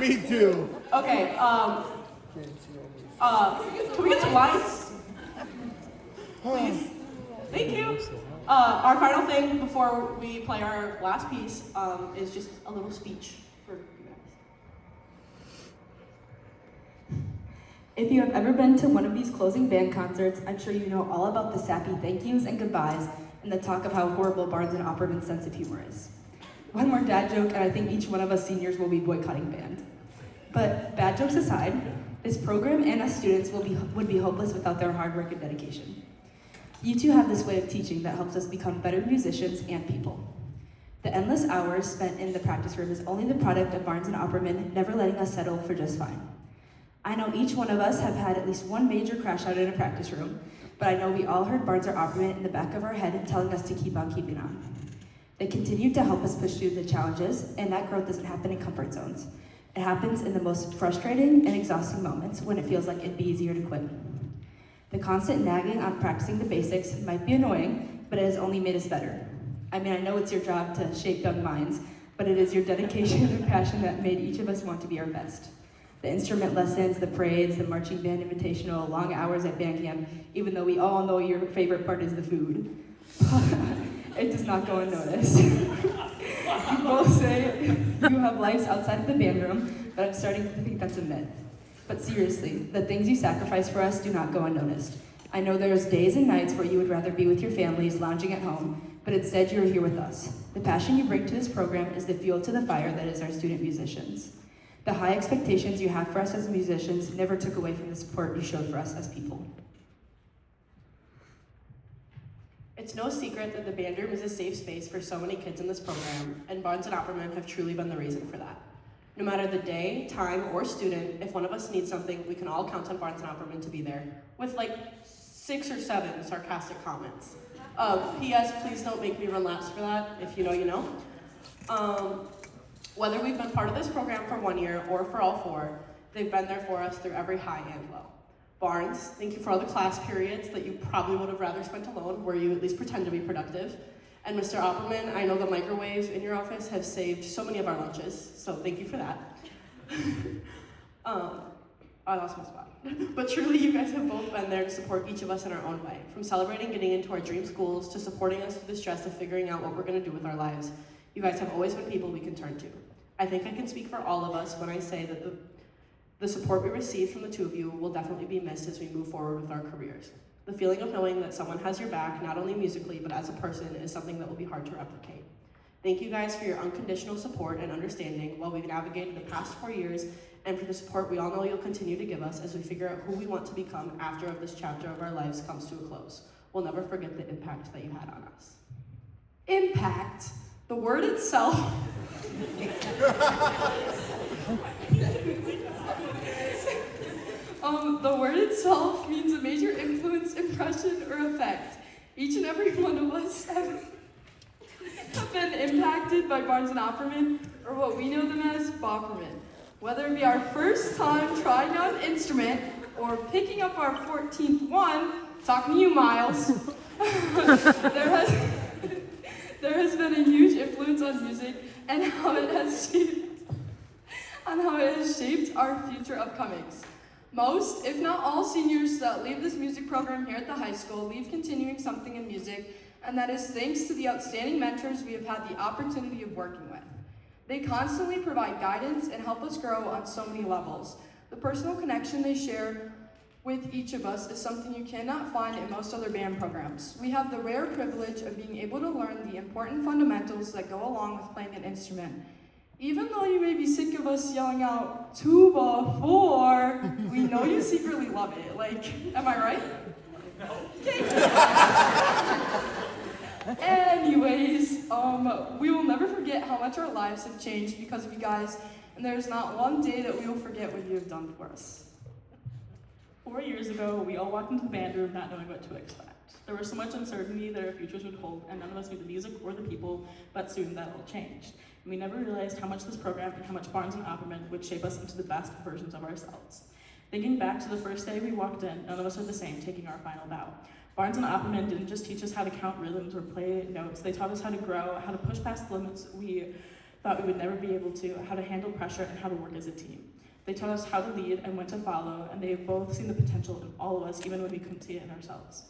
Me too. Okay, can we get some lights? Please. Thank you. Our final thing before we play our last piece is just a little speech for you guys. If you have ever been to one of these closing band concerts, I'm sure you know all about the sappy thank yous and goodbyes and the talk of how horrible Barnes and Opperman's sense of humor is. One more dad joke, and I think each one of us seniors will be boycotting band. But bad jokes aside, this program and us students would be hopeless without their hard work and dedication. You two have this way of teaching that helps us become better musicians and people. The endless hours spent in the practice room is only the product of Barnes and Opperman never letting us settle for just fine. I know each one of us have had at least one major crash out in a practice room, but I know we all heard Barnes or Opperman in the back of our head telling us to keep on keeping on. They continue to help us push through the challenges, and that growth doesn't happen in comfort zones. It happens in the most frustrating and exhausting moments when it feels like it'd be easier to quit. The constant nagging on practicing the basics might be annoying, but it has only made us better. I mean, I know it's your job to shape young minds, but it is your dedication and passion that made each of us want to be our best. The instrument lessons, the parades, the marching band invitational, long hours at band camp, even though we all know your favorite part is the food. It does not go unnoticed. You both say you have lives outside of the band room, but I'm starting to think that's a myth. But seriously, the things you sacrifice for us do not go unnoticed. I know there's days and nights where you would rather be with your families lounging at home, but instead you're here with us. The passion you bring to this program is the fuel to the fire that is our student musicians. The high expectations you have for us as musicians never took away from the support you showed for us as people. It's no secret that the band room is a safe space for so many kids in this program, and Barnes and Opperman have truly been the reason for that. No matter the day, time, or student, if one of us needs something, we can all count on Barnes and Opperman to be there, with like 6 or 7 sarcastic comments. P.S. Please don't make me run laps for that. If you know, you know. Whether we've been part of this program for 1 year or for all 4, they've been there for us through every high and low. Barnes, thank you for all the class periods that you probably would have rather spent alone, where you at least pretend to be productive. And Mr. Opperman, I know the microwaves in your office have saved so many of our lunches, so thank you for that. I lost my spot. But truly, you guys have both been there to support each of us in our own way, from celebrating getting into our dream schools to supporting us through the stress of figuring out what we're going to do with our lives. You guys have always been people we can turn to. I think I can speak for all of us when I say that the support we receive from the two of you will definitely be missed as we move forward with our careers. The feeling of knowing that someone has your back, not only musically, but as a person, is something that will be hard to replicate. Thank you guys for your unconditional support and understanding while we've navigated the past 4 years, and for the support we all know you'll continue to give us as we figure out who we want to become after this chapter of our lives comes to a close. We'll never forget the impact that you had on us. Impact? The word itself. The word itself means a major influence, impression, or effect. Each and every one of us have been impacted by Barnes and Opperman, or what we know them as, Bopperman. Whether it be our first time trying out an instrument, or picking up our 14th one, talking to you, Miles, there has been a huge influence on music and how it has shaped our future upcomings. Most, if not all, seniors that leave this music program here at the high school leave continuing something in music, and that is thanks to the outstanding mentors we have had the opportunity of working with. They constantly provide guidance and help us grow on so many levels. The personal connection they share with each of us is something you cannot find in most other band programs. We have the rare privilege of being able to learn the important fundamentals that go along with playing an instrument. Even though you may be sick of us yelling out, tuba 4, we know you secretly love it. Like, am I right? Okay. Anyways, we will never forget how much our lives have changed because of you guys, and there's not one day that we will forget what you have done for us. 4 years ago, we all walked into the band room not knowing what to expect. There was so much uncertainty that our futures would hold, and none of us knew the music or the people, but soon that all changed. And we never realized how much this program and how much Barnes and Opperman would shape us into the best versions of ourselves. Thinking back to the first day we walked in, none of us are the same, taking our final bow. Barnes and Opperman didn't just teach us how to count rhythms or play notes, they taught us how to grow, how to push past the limits we thought we would never be able to, how to handle pressure, and how to work as a team. They taught us how to lead and when to follow, and they have both seen the potential in all of us, even when we couldn't see it in ourselves.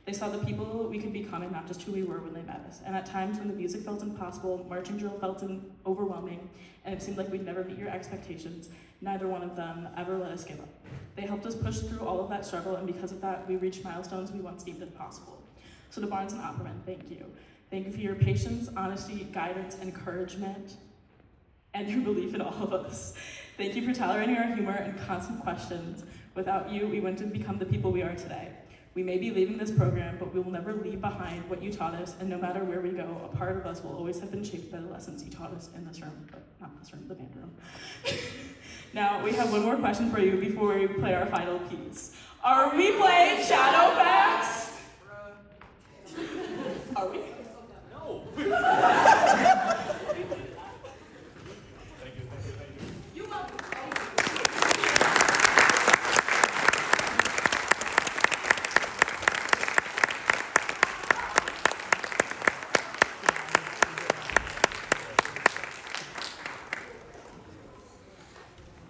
They saw the people we could become and not just who we were when they met us. And at times when the music felt impossible, marching drill felt overwhelming, and it seemed like we'd never meet your expectations, neither one of them ever let us give up. They helped us push through all of that struggle, and because of that, we reached milestones we once deemed impossible. So to Barnes and Opperman, thank you. Thank you for your patience, honesty, guidance, encouragement, and your belief in all of us. Thank you for tolerating our humor and constant questions. Without you, we wouldn't have become the people we are today. We may be leaving this program, but we will never leave behind what you taught us, and no matter where we go, a part of us will always have been shaped by the lessons you taught us in this room, but not this room, the band room. Now, we have one more question for you before we play our final piece. Are we playing Shadowfax? Are we? No.